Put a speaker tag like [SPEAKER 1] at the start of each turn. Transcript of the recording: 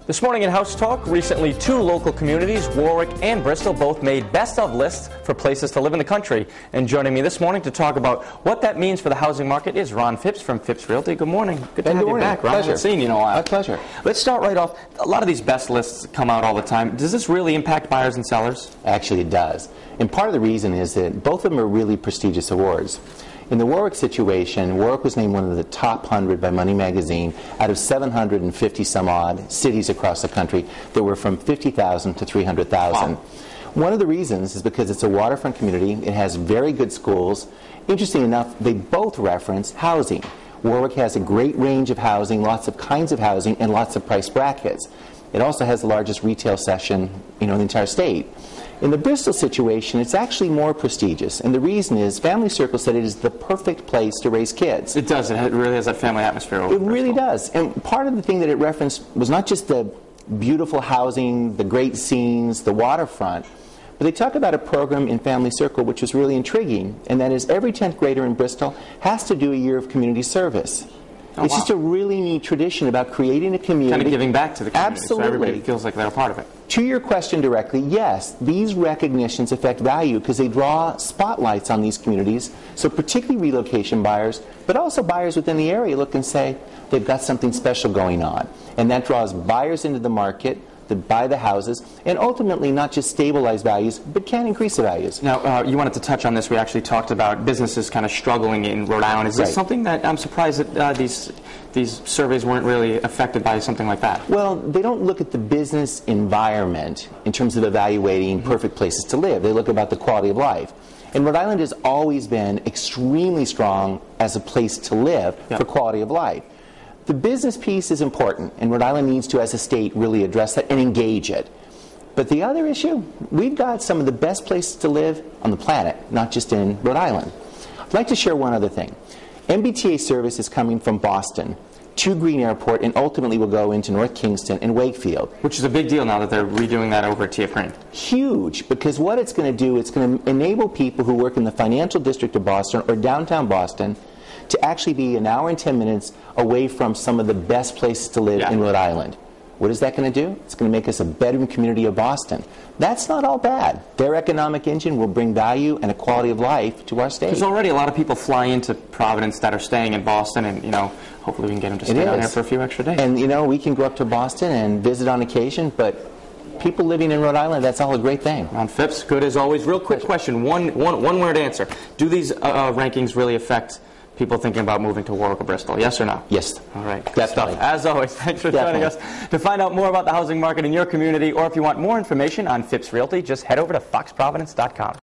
[SPEAKER 1] This morning in House Talk, recently two local communities, Warwick and Bristol, both made best of lists for places to live in the country. And joining me this morning to talk about what that means for the housing market is Ron Phipps from Phipps Realty. Good morning. Good to have you back, Ron. I haven't seen you in a while.
[SPEAKER 2] My pleasure.
[SPEAKER 1] Let's start right off. A lot of these best lists come out all the time. Does this really impact buyers and sellers?
[SPEAKER 2] Actually, it does. And part of the reason is that both of them are really prestigious awards. In the Warwick situation, Warwick was named one of the top 100 by Money Magazine out of 750 some odd cities across the country that were from 50,000 to 300,000.
[SPEAKER 1] Wow.
[SPEAKER 2] One of the reasons is because it's a waterfront community. It has very good schools. Interesting enough, they both reference housing. Warwick has a great range of housing, lots of kinds of housing, and lots of price brackets. It also has the largest retail section, in the entire state. In the Bristol situation, it's actually more prestigious, and the reason is Family Circle said it is the perfect place to raise kids.
[SPEAKER 1] It does. It really has that family atmosphere over Bristol.
[SPEAKER 2] It really does. And part of the thing that it referenced was not just the beautiful housing, the great scenes, the waterfront, but they talk about a program in Family Circle which was really intriguing, and that is every 10th grader in Bristol has to do a year of community service.
[SPEAKER 1] Oh,
[SPEAKER 2] it's
[SPEAKER 1] wow.
[SPEAKER 2] just a really neat tradition about creating a community.
[SPEAKER 1] Kind of giving back to the community.
[SPEAKER 2] Absolutely.
[SPEAKER 1] So everybody feels like they're a part of it.
[SPEAKER 2] To your question directly, yes, these recognitions affect value because they draw spotlights on these communities. So particularly relocation buyers, but also buyers within the area look and say they've got something special going on. And that draws buyers into the market that buy the houses, and ultimately not just stabilize values, but can increase the values.
[SPEAKER 1] Now, you wanted to touch on this. We actually talked about businesses kind of struggling in Rhode Island. Is this something that I'm surprised that these surveys weren't really affected by something like that?
[SPEAKER 2] Well, they don't look at the business environment in terms of evaluating perfect places to live. They look about the quality of life. And Rhode Island has always been extremely strong as a place to live for quality of life. The business piece is important, and Rhode Island needs to, as a state, really address that and engage it. But the other issue, we've got some of the best places to live on the planet, not just in Rhode Island. I'd like to share one other thing. MBTA service is coming from Boston to Green Airport and ultimately will go into North Kingston and Wakefield.
[SPEAKER 1] Which is a big deal now that they're redoing that over at TF Green.
[SPEAKER 2] Huge, because what it's going to do, it's going to enable people who work in the financial district of Boston or downtown Boston to actually be an hour and 10 minutes away from some of the best places to live in Rhode Island. What is that going to do? It's going to make us a bedroom community of Boston. That's not all bad. Their economic engine will bring value and a quality of life to our state.
[SPEAKER 1] There's already a lot of people fly into Providence that are staying in Boston, and hopefully we can get them to stay down here for a few extra days.
[SPEAKER 2] And we can go up to Boston and visit on occasion, but people living in Rhode Island, that's all a great thing.
[SPEAKER 1] Ron Phipps, good as always. Real quick question, one word answer. Do these rankings really affect people thinking about moving to Warwick or Bristol? Yes or no?
[SPEAKER 2] Yes.
[SPEAKER 1] All right. Good stuff. As always, thanks for joining us. To find out more about the housing market in your community, or if you want more information on Phipps Realty, just head over to foxprovidence.com.